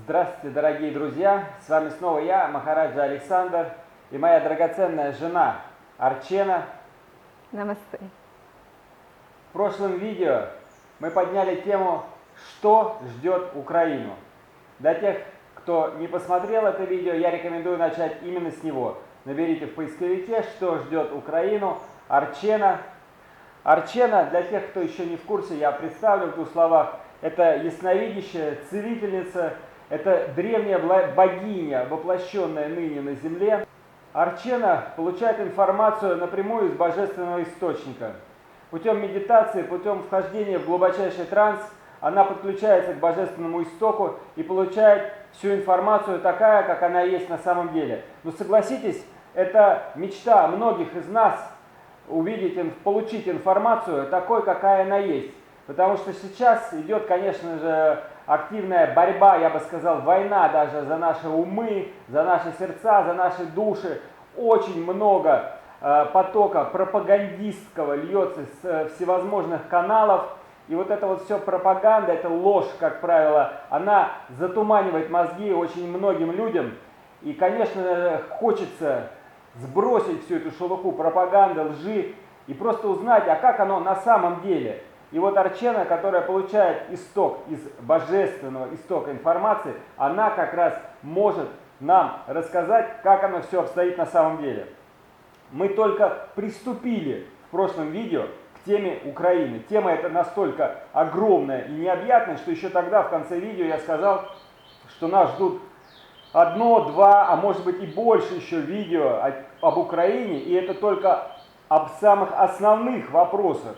Здравствуйте, дорогие друзья! С вами снова я, Махараджа Александр, и моя драгоценная жена Арчена. Намасте. В прошлом видео мы подняли тему «Что ждет Украину?». Для тех, кто не посмотрел это видео, я рекомендую начать именно с него. Наберите в поисковике «Что ждет Украину?», Арчена. Арчена, для тех, кто еще не в курсе, я представлю в двух словах, это ясновидящая целительница, это древняя богиня, воплощенная ныне на земле. Арчена получает информацию напрямую из божественного источника. Путем медитации, путем вхождения в глубочайший транс, она подключается к божественному истоку и получает всю информацию такая, как она есть на самом деле. Но согласитесь, это мечта многих из нас получить информацию такой, какая она есть. Потому что сейчас идет, конечно же, активная борьба, я бы сказал, война даже за наши умы, за наши сердца, за наши души. Очень много потока пропагандистского льется с всевозможных каналов. И вот это вот все пропаганда, это ложь, как правило, она затуманивает мозги очень многим людям. И, конечно, хочется сбросить всю эту шелуху пропаганды, лжи и просто узнать, а как оно на самом деле. И вот Арчена, которая получает исток из божественного истока информации, она как раз может нам рассказать, как оно все обстоит на самом деле. Мы только приступили в прошлом видео к теме Украины. Тема эта настолько огромная и необъятная, что еще тогда в конце видео я сказал, что нас ждут одно, два, а может быть и больше еще видео об Украине, и это только об самых основных вопросах.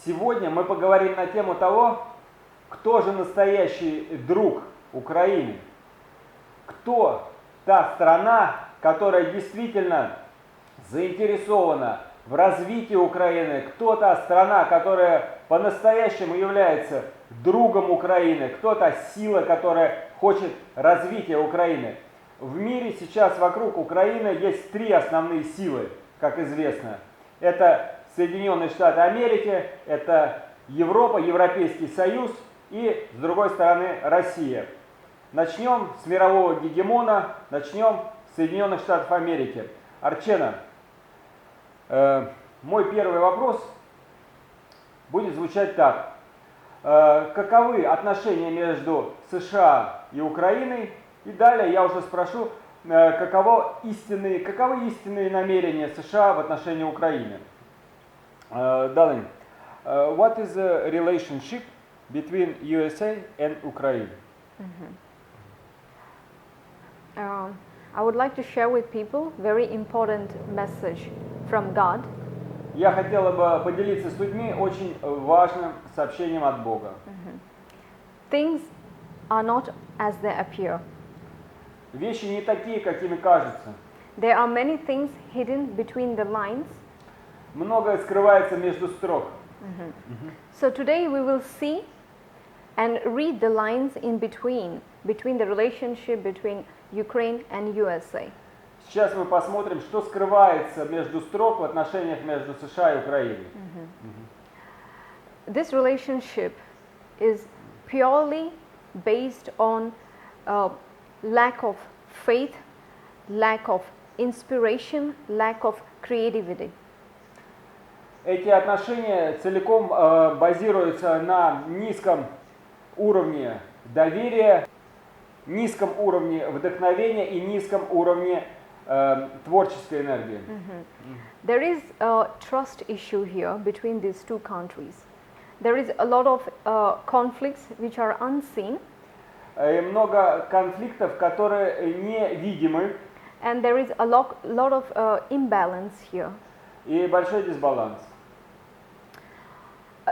Сегодня мы поговорим на тему того, кто же настоящий друг Украины, кто та страна, которая действительно заинтересована в развитии Украины, кто та страна, которая по-настоящему является другом Украины, кто та сила, которая хочет развития Украины. В мире сейчас вокруг Украины есть три основные силы, как известно. Это Соединенные Штаты Америки, это Европа, Европейский Союз и, с другой стороны, Россия. Начнем с мирового гегемона, начнем с Соединенных Штатов Америки. Арчена, мой первый вопрос будет звучать так. Каковы отношения между США и Украиной? И далее я уже спрошу, каковы истинные намерения США в отношении Украины. Darling, what is the relationship between USA and Ukraine? I would like to share with people very important message from God. Я хотела бы поделиться с людьми очень важным сообщением от Бога. Things are not as they appear. Вещи не такие, какими кажутся. There are many things hidden between the lines. Многое скрывается между строк. So today we will see and read the lines in between the relationship between Ukraine and USA. Сейчас мы посмотрим, что скрывается между строк в отношениях между США и Украиной. This relationship is purely based on lack of faith, lack of inspiration, lack of creativity. Эти отношения целиком базируются на низком уровне доверия, низком уровне вдохновения и низком уровне творческой энергии. There is a trust issue here between these two countries. There is a lot of conflicts which are unseen. И много конфликтов, которые невидимы. And there is a lot of imbalance here. И большой дисбаланс.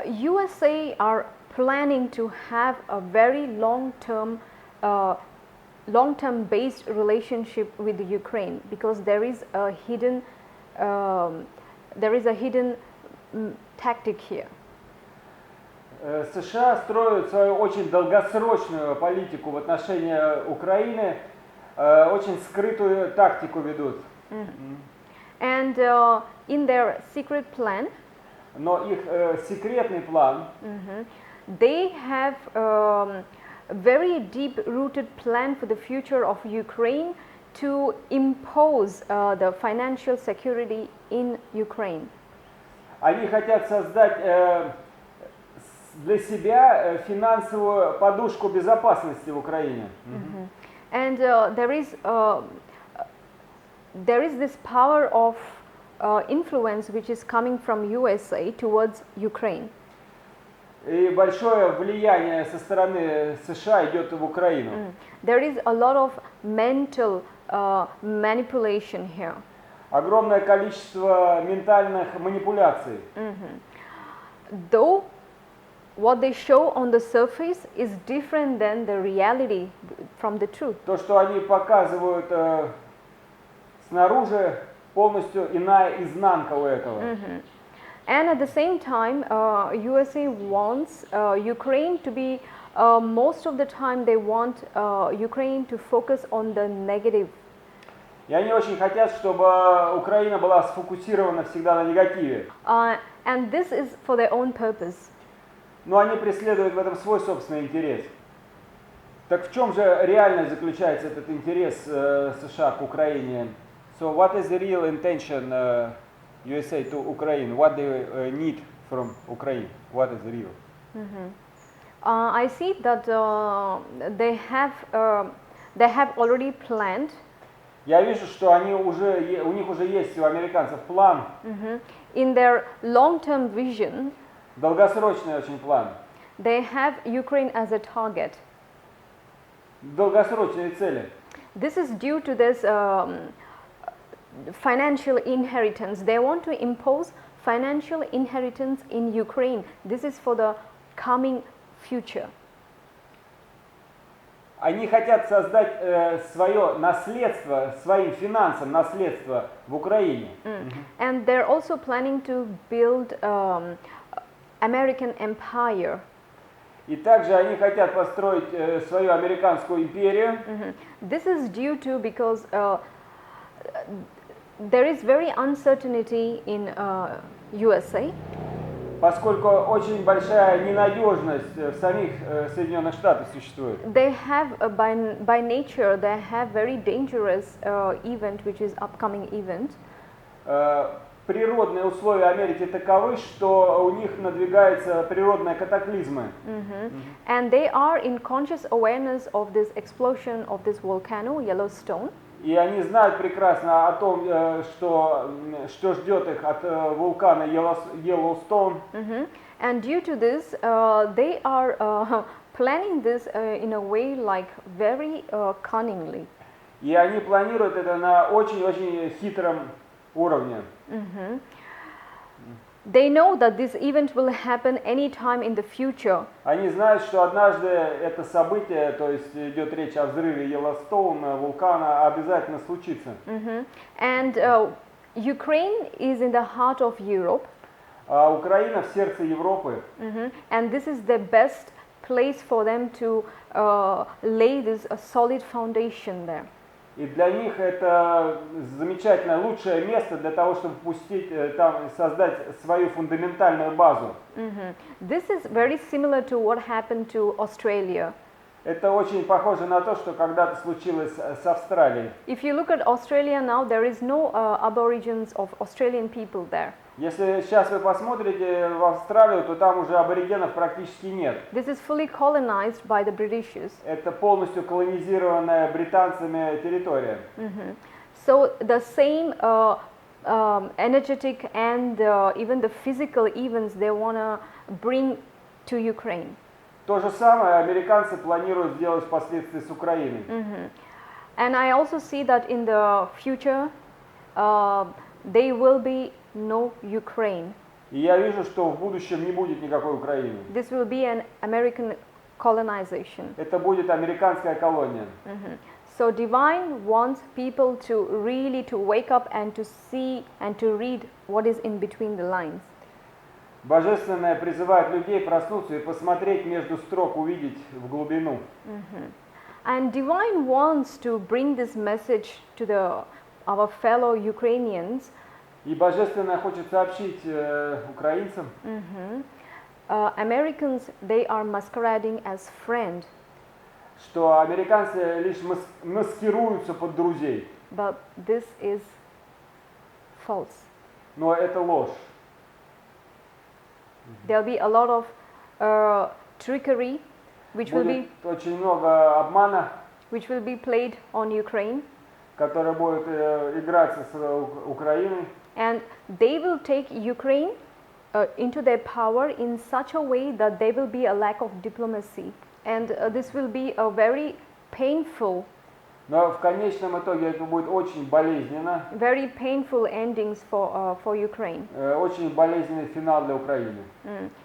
USA are planning to have a very long-term based relationship with the Ukraine because there is a hidden tactic here. США строят свою очень долгосрочную политику в отношении Украины, очень скрытую тактику ведут. And in their secret plan, но их секретный план, they have very deep-rooted plan for the future of Ukraine to impose the financial security in Ukraine. Они хотят создать для себя финансовую подушку безопасности в Украине. And there is this power of influence which is coming from USA towards Ukraine. И большое влияние со стороны США идет в Украину. There is a lot of mental manipulation here. Огромное количество ментальных манипуляций. Though what they show on the surface is different than the reality from the truth. То, что они показывают снаружи, полностью иная изнанка у этого. And at the same time, USA wants Ukraine to be, most of the time they want Ukraine to focus on the negative. И они очень хотят, чтобы Украина была сфокусирована всегда на негативе. And this is for their own purpose. Но они преследуют в этом свой собственный интерес. Так в чем же реально заключается этот интерес США к Украине? So what is the real intention USA to Ukraine? What they need from Ukraine? What is real? I see that they have already planned. Я вижу, что они уже, у них уже есть у американцев план, In their long-term vision, долгосрочный очень план, they have Ukraine as a target. долгосрочные цели. This is due to this financial inheritance. They want to impose financial inheritance in Ukraine. This is for the coming future. Они хотят создать свое наследство, своим финансам наследство в Украине. And they're also planning to build American empire. И также они хотят построить свою американскую империю. This is due to because there is very uncertainty in USA. Поскольку очень большая ненадежность в самих Соединенных Штатах существует. They have by nature they have very dangerous event which is upcoming event. Природные условия Америки таковы, что у них надвигаются природные катаклизмы. And they are in conscious awareness of this explosion of this volcano, Yellowstone. И они знают прекрасно о том, что ждет их от вулкана Yellowstone. And due to this, they are planning this in a way like very cunningly. И они планируют это на очень-очень хитром уровне. They know that this event will happen anytime in the future. Они знают, что однажды это событие, то есть идет речь о взрыве Йеллоустоуна, вулкана, обязательно случится. And Ukraine is in the heart of Europe. А Украина в сердце Европы. And this is the best place for them to lay this solid foundation there. И для них это замечательное, лучшее место для того, чтобы пустить там, создать свою фундаментальную базу. This is very similar to what happened to Australia. Это очень похоже на то, что когда-то случилось с Австралией. If you look at Australia now, there is no aborigines of Australian people there. Если сейчас вы посмотрите в Австралию, то там уже аборигенов практически нет. This is fully colonized by the Britishers. Это полностью колонизированная британцами территория. So the same energetic and even the physical events they want to bring to Ukraine. То же самое американцы планируют сделать впоследствии с Украиной. And I also see that in the future there will be no Ukraine. И я вижу, что в будущем не будет никакой Украины. This will be an American colonization. Это будет американская колония. So divine wants people to really to wake up and to see and to read what is in between the lines. Божественное призывает людей проснуться и посмотреть между строк, увидеть в глубину. And divine wants to bring this message to our fellow Ukrainians. И Божественное хочет сообщить украинцам. Americans, they are masquerading as friend. что американцы лишь маскируются под друзей. but this is false. Но это ложь. There'll be a lot of trickery which will Будет очень много обмана, be played on Ukraine, который будет играться с Украиной. and they will take Ukraine into their power in such a way that there will be a lack of diplomacy, and this will be a very painful Но в конечном итоге это будет очень болезненно, endings for Ukraine. очень болезненный финал для Украины.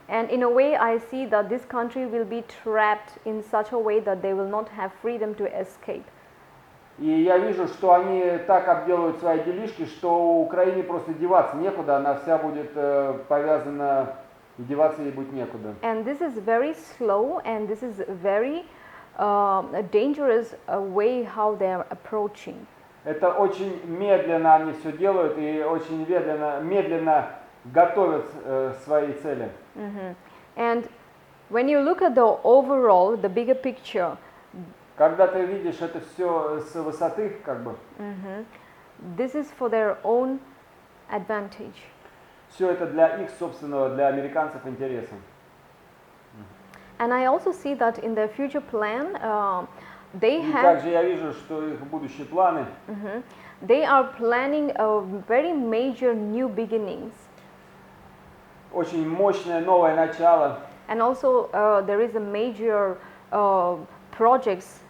And in a way, I see that this country will be trapped in such a way that they will not have freedom to escape. И я вижу, что они так обделывают свои делишки, что Украине просто деваться некуда, она вся будет повязана, и деваться ей будет некуда. And this is very slow, and this is very dangerous way how they are approaching. Это очень медленно они все делают и очень медленно готовят свои цели. And when you look at the overall, the bigger picture, Когда ты видишь это все с высоты, как бы, this is for their own advantage. все это для их собственного, для американцев интереса. And I also see that in their future plan, they И have также я вижу, что их будущие планы, they are planning a very major new beginnings. очень мощное новое начало, And also there is a major projects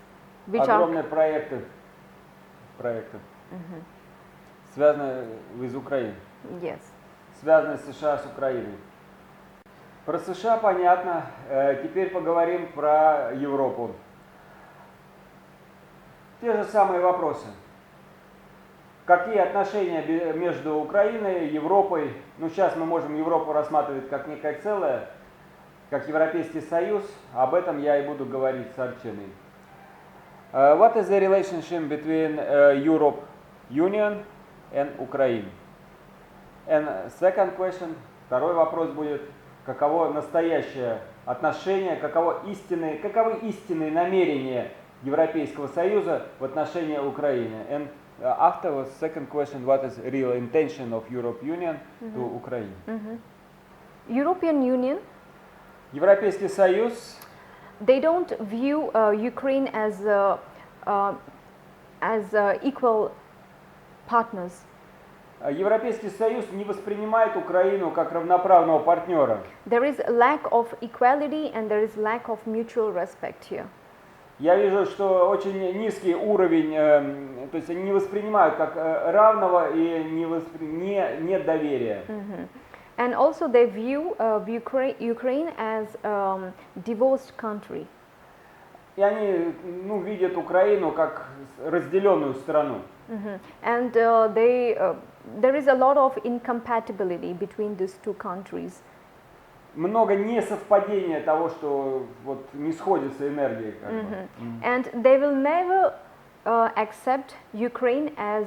which are огромные проекты, связанные из Украины, yes. связанные США с Украиной. Про США понятно, теперь поговорим про Европу. Те же самые вопросы. Какие отношения между Украиной и Европой? Ну, сейчас мы можем Европу рассматривать как некое целое, как Европейский Союз. Об этом я и буду говорить с Арченой. What is the relationship between Europe Union and Ukraine? And second question, второй вопрос будет, каково настоящее отношение, каковы истинные намерения Европейского Союза в отношении Украины. And after second question, what is real intention of European Union to Ukraine? European Union, Европейский Союз, they don't view Ukraine as equal partners. Европейский Союз не воспринимает Украину как равноправного партнера. There is a lack of equality and there is lack of mutual respect here. Я вижу, что очень низкий уровень, то есть они не воспринимают как равного и нет доверия. And also they view Ukraine as divorced country. И они видят Украину как разделенную страну. And there is a lot of incompatibility between these two countries. Много несовпадения того, что вот не сходятся энергии. Как бы. And they will never accept Ukraine as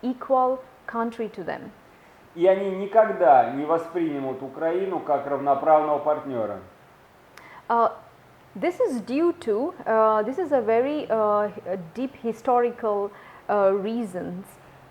equal country to them. И они никогда не воспримут Украину как равноправного партнера. This is due to, this is a very deep historical reasons.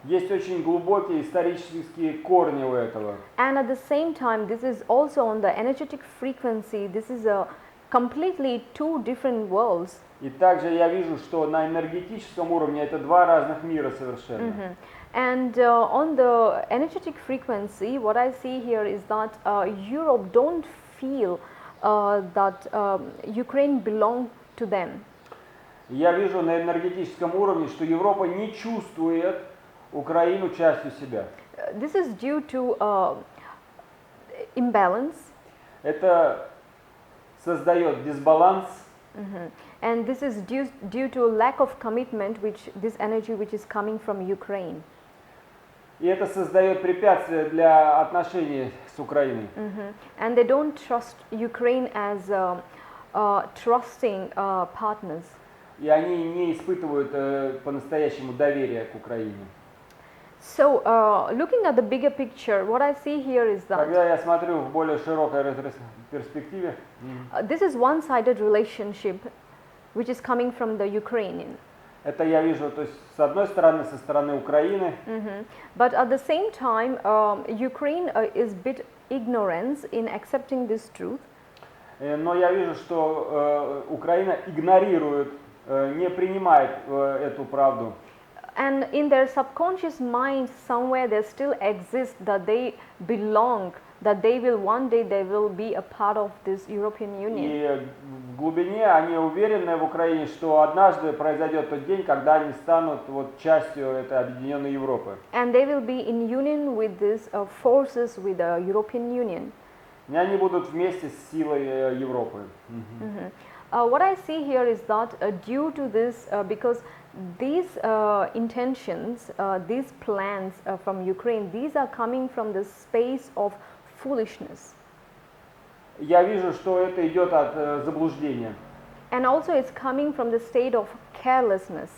Есть очень глубокие исторические корни у этого. And at the same time, this is also on the energetic frequency, this is a completely two different worlds. И также я вижу, что на энергетическом уровне это два разных мира совершенно. And on the energetic frequency, what I see here is that Europe don't feel that Ukraine belongs to them. Я вижу на энергетическом уровне, что Европа не чувствует Украину частью себя. This is due to imbalance. Это создает дисбаланс. And this is due to lack of commitment, this energy which is coming from Ukraine. И это создает препятствия для отношений с Украиной. And they don't trust Ukraine as trusting partners. И они не испытывают по-настоящему доверия к Украине. So, looking at the bigger picture, what I see here is that Когда я смотрю в более широкой перспективе, this is one-sided relationship. which is coming from the Ukrainian. Это я вижу, то есть с одной стороны, со стороны Украины, But at the same time, Ukraine is bit ignorance in accepting this truth. но я вижу, что Украина игнорирует, не принимает эту правду. And in their subconscious mind, somewhere there still exists that they belong, that they will one day they will be a part of this European Union. И в глубине они уверены в Украине, что однажды произойдет тот день, когда они станут вот частью этой объединенной Европы. And they will be in union with these forces with the European Union. И они будут вместе с силой Европы. What I see here is that due to this, because these intentions, these plans from Ukraine, these are coming from the space of foolishness. Я вижу, что это идет от заблуждения. And also it's coming from the state of carelessness.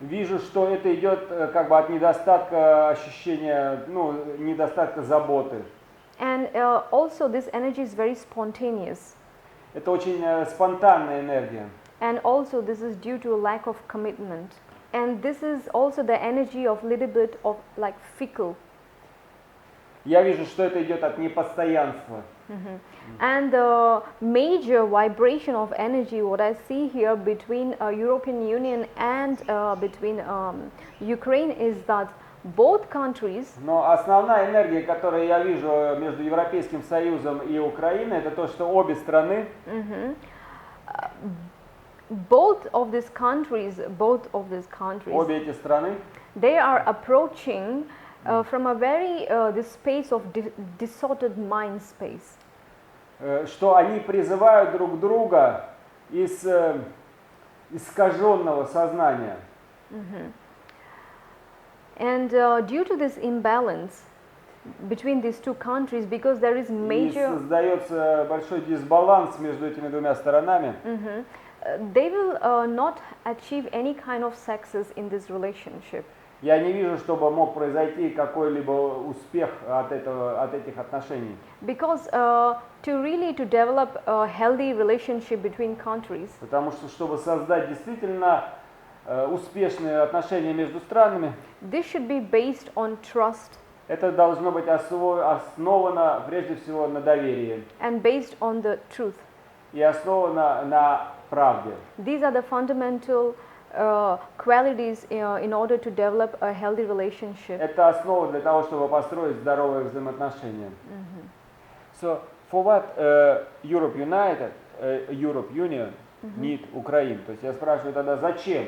Вижу, что это идет как бы от недостатка ощущения, ну, недостатка заботы. And also this energy is very spontaneous. Это очень спонтанная энергия. And also this is due to a lack of commitment. And this is also the energy of little bit of like fickle. Я вижу, что это идет от непостоянства. And the major vibration of energy, what I see here between European Union and between Ukraine is that both countries, Но основная энергия, которую я вижу между Европейским Союзом и Украиной, это то, что обе страны, both of these countries, обе эти страны, they are approaching from a very this space of distorted mind space. Что они призывают друг друга из искаженного сознания. And due to this imbalance between these two countries, because there is И major, создается большой дисбаланс между этими двумя сторонами. they will not achieve any kind of success in this relationship. Я не вижу, чтобы мог произойти какой-либо успех от этих отношений. Because to really to develop a healthy relationship between countries, Потому что, чтобы создать действительно успешные отношения между странами, this should be based on trust это должно быть основано прежде всего на доверии and based on the truth. и основано на правде. These are the fundamental qualities in order to develop a healthy relationship. Это основа для того, чтобы построить здоровые взаимоотношения. So, for what Europe Union need Ukraine? То есть я спрашиваю тогда, зачем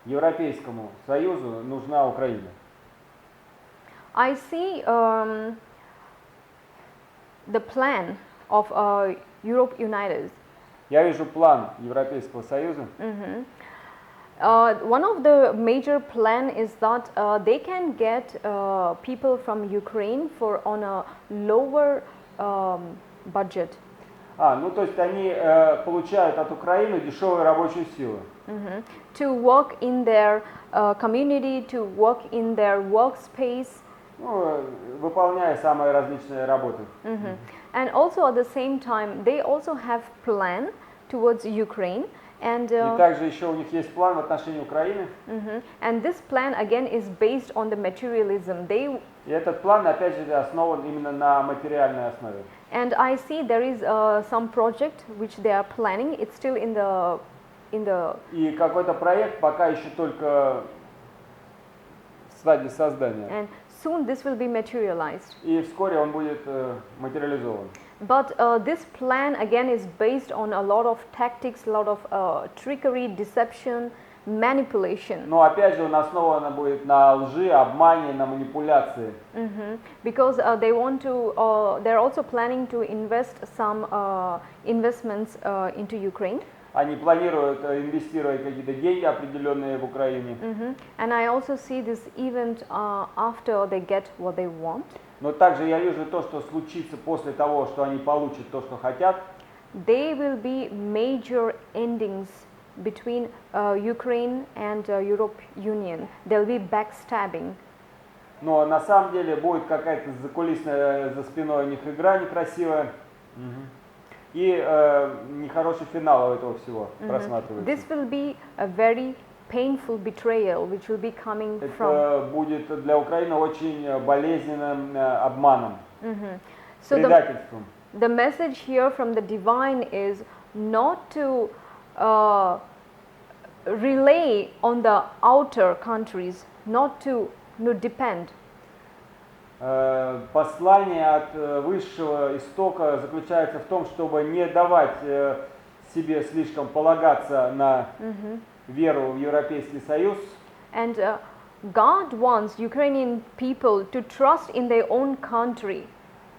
Европейскому Союзу нужна Украина? I see the plan of Europe United. Я вижу план Европейского Союза. One of the major plan is that they can get people from Ukraine for on a lower budget. Ну то есть они получают от Украины дешевую рабочую силу. To work in their community, to work in their workspace. Ну, выполняя самые различные работы. And also at the same time, they also have plan towards Ukraine. And, И также еще у них есть план в отношении Украины. And this plan again is based on the materialism. И этот план опять же основан именно на материальной основе. And I see there is some project which they are planning. It's still in the И какой-то проект пока еще только в стадии создания. and soon this will be materialized. И вскоре он будет материализован. But this plan again is based on a lot of tactics, a lot of trickery, deception, manipulation. Но опять же он основан будет на лжи, обмане, на манипуляции. Because they want to, they're also planning to invest some investments into Ukraine. Они планируют инвестировать какие-то деньги определенные в Украине. And I also see this event after they get what they want. Но также я вижу то, что случится после того, что они получат то, что хотят. They will be major endings between Ukraine and Europe Union. There will be backstabbing. Но на самом деле будет какая-то закулисная за спиной у них игра некрасивая. и нехороший финал у этого всего просматривается. This will be a very painful betrayal which will be coming from. Это будет для Украины очень болезненным обманом, So предательством. the message here from the divine is not to rely on the outer countries, not to depend. Послание от высшего истока заключается в том, чтобы не давать себе слишком полагаться на веру в Европейский Союз. And God wants Ukrainian people to trust in their own country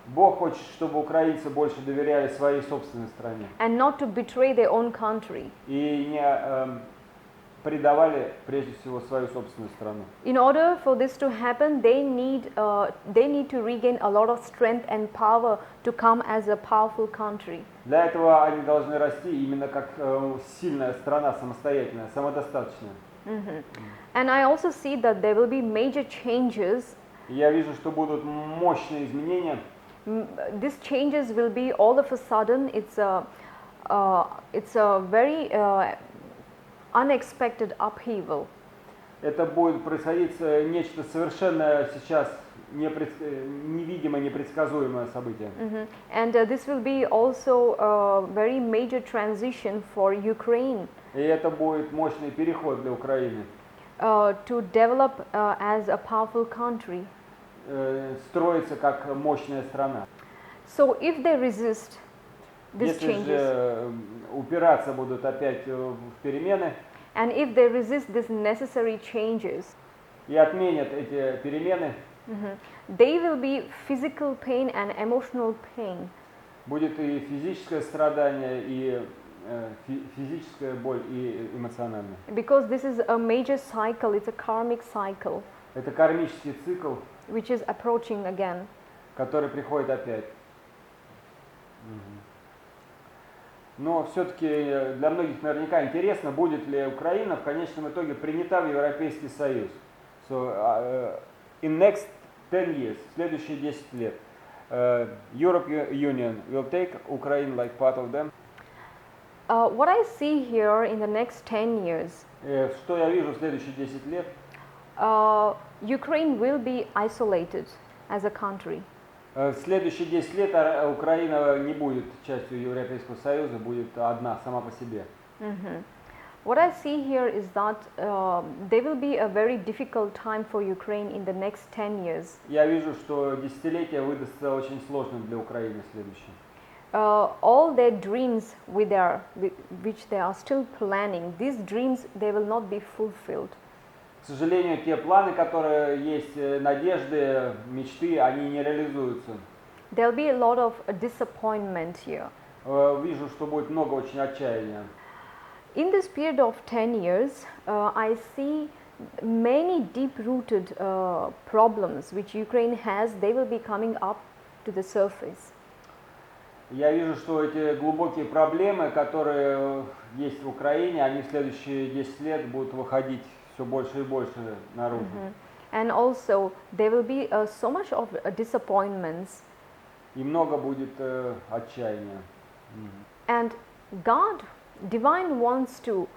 Бог хочет, чтобы украинцы больше доверяли своей собственной стране and not to betray their own country. и не предавали прежде всего свою собственную страну. In order for this to happen, they need to regain a lot of strength and power to come as a powerful country. Для этого они должны расти именно как сильная страна, самостоятельная, самодостаточная. And I also see that there will be major changes. И я вижу, что будут мощные изменения. These changes will be all of a sudden. It's a very unexpected upheaval. Это будет происходить нечто совершенно сейчас невидимое, непредсказуемое событие. And this will be also a very major transition for Ukraine И это будет мощный переход для Украины. to develop as a powerful country. Строиться как мощная страна. So if they resist these Если changes, же упираться будут опять в перемены and if they resist these necessary changes, и отменят эти перемены, they will be physical pain and emotional pain. будет и физическое страдание, и физическая боль, и эмоциональная. Because this is a major cycle, it's a karmic cycle Это кармический цикл, which is approaching again. который приходит опять. Но все-таки для многих наверняка интересно, будет ли Украина в конечном итоге принята в Европейский Союз. So, in next 10 years, в следующие 10 лет, European Union will take Ukraine like part of them. What I see here in the next 10 years, Что я вижу в следующие 10 лет? Ukraine will be isolated as a country. В следующие 10 лет Украина не будет частью Европейского Союза, будет одна, сама по себе. What I see here is that there will be a very difficult time for Ukraine in the next 10 years. Я вижу, что десятилетие выдастся очень сложным для Украины следующим. All their dreams which they are still planning, these dreams, they will not be fulfilled. К сожалению, те планы, которые есть, надежды, мечты, они не реализуются. There will be a lot of disappointment here. Вижу, что будет много очень отчаяния. In this period of 10 years, I see many deep-rooted problems which Ukraine has, they will be coming up to the surface. Я вижу, что эти глубокие проблемы, которые есть в Украине, они в следующие 10 лет будут выходить все больше и больше наружу. And also, there will be so much of disappointments. И много будет отчаяния. And God, Divine wants to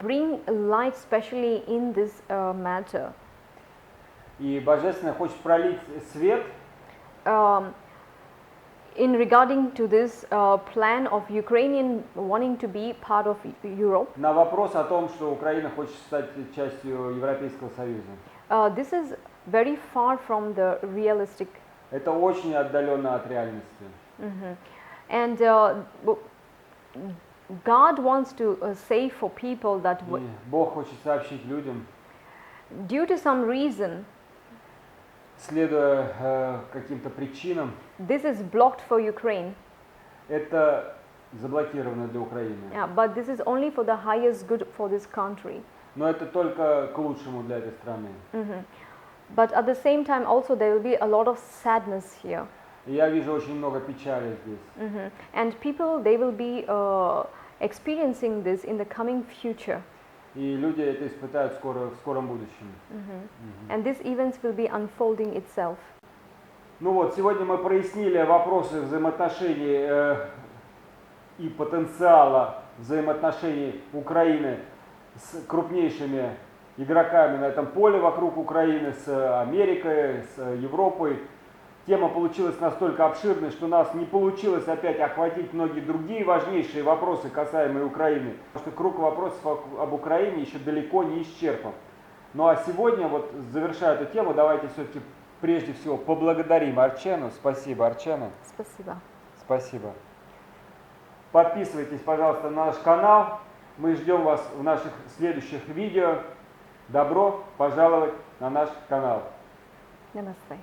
bring light, especially in this matter. И Божественное хочет пролить свет In regarding to this plan of Ukrainian wanting to be part of Europe. на вопрос о том, что Украина хочет стать частью Европейского Союза. This is very far from the realistic. Это очень отдаленно от реальности. And God wants to say for people that И Бог хочет сообщить людям, due to some reason, следуя каким-то причинам, this is blocked for Ukraine. это заблокировано для Украины. Yeah, but this is only for the highest good for this country. Но это только к лучшему для этой страны. But at the same time also there will be a lot of sadness here. И я вижу очень много печали здесь. And people, they will be experiencing this in the coming future. И люди это испытают в скором будущем. And these events will be unfolding itself. Ну вот, сегодня мы прояснили вопросы взаимоотношений и потенциала взаимоотношений Украины с крупнейшими игроками на этом поле вокруг Украины, с Америкой, с Европой. Тема получилась настолько обширной, что у нас не получилось опять охватить многие другие важнейшие вопросы, касаемые Украины. Потому что круг вопросов об Украине еще далеко не исчерпан. Ну а сегодня, вот завершая эту тему, давайте все-таки прежде всего поблагодарим Арчену. Спасибо, Арчена. Спасибо. Спасибо. Подписывайтесь, пожалуйста, на наш канал. Мы ждем вас в наших следующих видео. Добро пожаловать на наш канал. Namaste.